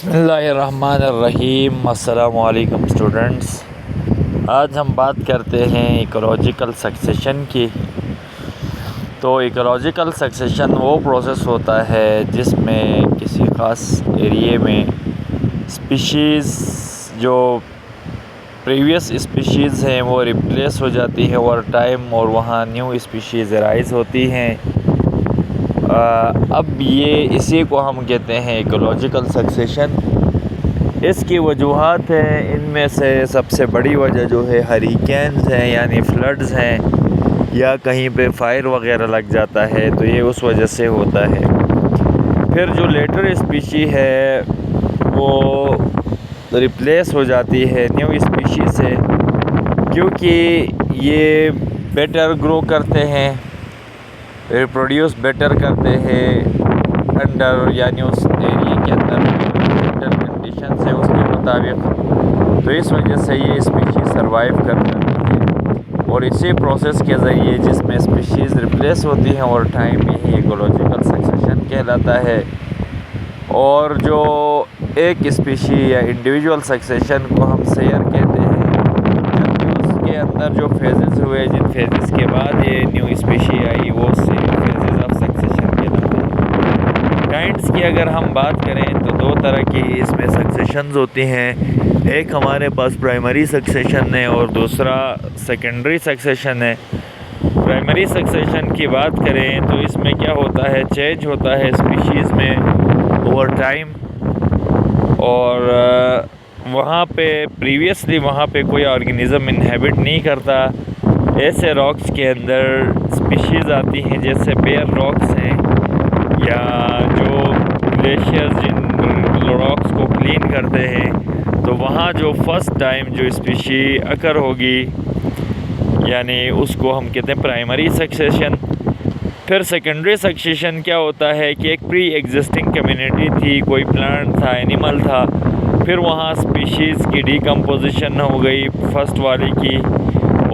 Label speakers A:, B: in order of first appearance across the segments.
A: बिस्मिल्लाहिर्रहमानिर्रहीम। अस्सलामुअलैकुम स्टूडेंट्स। आज हम बात करते हैं इकोलॉजिकल सक्सेशन की। तो इकोलॉजिकल सक्सेशन वो प्रोसेस होता है जिसमें किसी ख़ास एरिए में स्पीशीज़ जो प्रीवियस स्पीशीज़ हैं वो रिप्लेस हो जाती है ओवर टाइम और वहाँ न्यू स्पीशीज़ राइज़ होती हैं। अब ये इसी को हम कहते हैं इकोलॉजिकल सक्सेशन। इसकी वजूहात हैं, इनमें से सबसे बड़ी वजह जो है हरिकेन्स हैं यानी फ्लड्स हैं, या कहीं पे फायर वगैरह लग जाता है तो ये उस वजह से होता है। फिर जो लेटर स्पीशी है वो रिप्लेस हो जाती है न्यू स्पीशी से, क्योंकि ये बेटर ग्रो करते हैं, रिप्रोड्यूस बेटर करते हैं अंडर यानी उस एरिया के अंदर बेटर कंडीशन है उसके मुताबिक। तो इस वजह से ये स्पीशीज़ सर्वाइव कर जाती है और इसी प्रोसेस के ज़रिए जिसमें स्पीशीज़ रिप्लेस होती हैं और टाइम यही इकोलॉजिकल सक्सेशन कहलाता है। और जो एक स्पीशी या इंडिविजुअल सक्सेशन को हम सेयर कहते हैं, जबकि उसके अंदर जो फेजेस हुए, जिन फेजेस के बाद ये न्यू स्पीशी आई, वो फेजेस ऑफ सक्सेशन कहलाते हैं। काइंड्स की अगर हम बात करें तो दो तरह की इसमें सक्सेशंस होती हैं। एक हमारे पास प्राइमरी सक्सेशन है और दूसरा सेकेंडरी सक्सेशन है। प्राइमरी सक्सेशन की बात करें तो इसमें क्या होता है, चेंज होता है स्पीशीज़ में ओवर टाइम, और वहाँ पे प्रीवियसली वहाँ पे कोई ऑर्गेनिज़म इनहेबिट नहीं करता। ऐसे रॉक्स के अंदर स्पीशीज़ आती हैं जैसे बेयर रॉक्स हैं, या जो ग्लेशियर्स जिन रॉक्स को क्लीन करते हैं, तो वहाँ जो फर्स्ट टाइम जो स्पीशी अकर होगी यानी उसको हम कहते हैं प्राइमरी सक्सेशन। फिर सेकेंडरी सक्सेशन क्या होता है कि एक प्री एग्जिस्टिंग कम्युनिटी थी, कोई प्लांट था, एनिमल था, फिर वहाँ स्पीशीज़ की डिकम्पोजिशन हो गई फर्स्ट वाली की,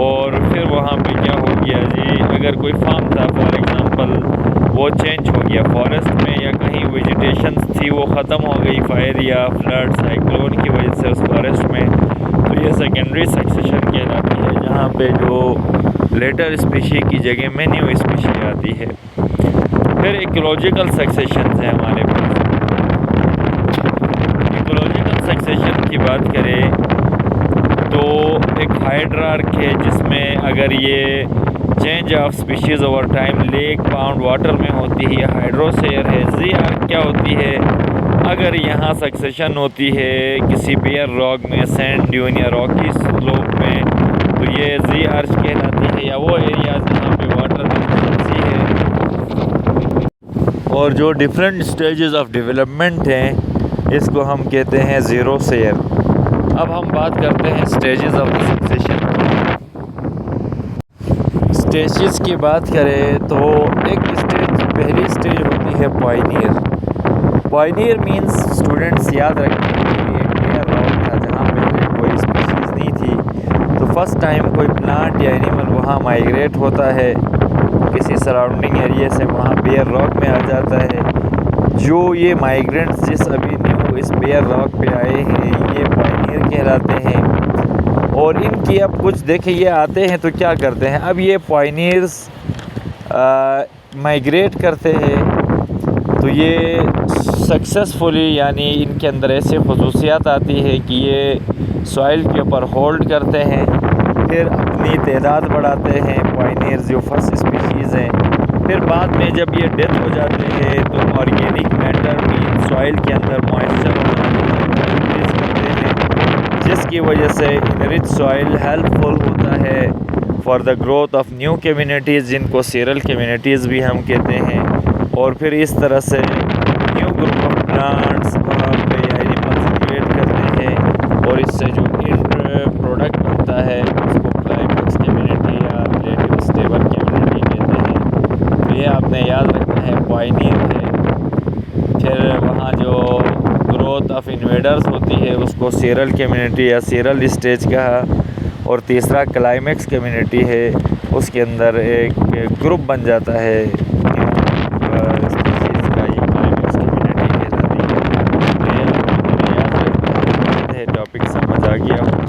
A: और फिर वहाँ पे क्या हो गया जी, अगर कोई फार्म था फॉर एग्ज़ाम्पल, वो चेंज हो गया फॉरेस्ट में, या कहीं वेजिटेशन थी वो ख़त्म हो गई फायर या फ्लड साइक्लोन की वजह से उस फॉरेस्ट में, तो ये सेकेंडरी सक्सेशन कहलाती है, जहाँ पे जो लेटर स्पीशी की जगह में न्यू स्पीशी आती है। फिर इकोलॉजिकल सक्सेशन है हमारे पास। इकोलॉजिकल सक्सेशन की बात करें तो एक हाइड्रार्क है जिसमें अगर ये change of species over time lake pound water में होती है, हाइड्रोसेयर है। जी आर्क क्या होती है, अगर यहाँ सक्सेशन होती है किसी बेयर रॉक में, सैंड ड्यून या रॉकी स्लोप में, तो ये जी आर्च कहलाती है, या वो एरियाज जहाँ पे वाटर डिफिशिएंसी है। और जो डिफरेंट स्टेजेस ऑफ डेवलपमेंट हैं इसको हम कहते हैं ज़ीरो सेयर। अब हम बात करते हैं स्टेजेस ऑफ सक्सेशन। स्टेजेस की बात करें तो एक स्टेज, पहली स्टेज होती है पायनियर। पायनियर मींस स्टूडेंट्स याद रखें कि एक बेयर रॉक था जहाँ पहले कोई स्पीशीज़ नहीं थी, तो फर्स्ट टाइम कोई प्लांट या एनिमल वहाँ माइग्रेट होता है किसी सराउंडिंग एरिया से, वहाँ बेयर रॉक में आ जाता है। जो ये माइग्रेंट्स जिस अभी न्यू इस बेयर रॉक पे आए हैं ये पायनियर कहलाते हैं। और इनकी अब कुछ देखें, ये आते हैं तो क्या करते हैं, अब ये पायनियर्स माइग्रेट करते हैं तो ये सक्सेसफुली यानी इनके अंदर ऐसे खसूसियात आती है कि ये सॉइल के ऊपर होल्ड करते हैं, फिर अपनी तादाद बढ़ाते हैं पायनियर्स जो फर्स्ट स्पीशीज़ हैं। फिर बाद में जब ये डेथ हो जाते हैं तो ऑर्गेनिक मैटर मीन सॉइल के अंदर मॉइस्चर इंक्रीज करते हैं, जिसकी वजह से इनरिच सॉइल हेल्पफुल होता है for the growth of new communities, जिनको सीरल कम्युनिटीज़ भी हम कहते हैं। और फिर इस तरह से न्यू ग्रुप ऑफ प्लांट्स वहाँ पे एनिमल्स क्रिएट करते हैं, और इससे जो इंड प्रोडक्ट बनता है उसको क्लाइमेक्स कम्युनिटी या रिलेटिव स्टेबल कम्युनिटी कहते हैं। तो ये आपने याद रखना है, पायनियर है। फिर वहाँ जो ग्रोथ ऑफ इन्वेडर्स होती है उसको सीरल कम्युनिटी या सीरल स्टेज कहा, और तीसरा क्लाइमेक्स कम्युनिटी है, उसके अंदर एक ग्रुप बन जाता है स्पीशीज़ का, ये क्लाइमेक्स कम्युनिटी कहलाती है। आ गया हूँ।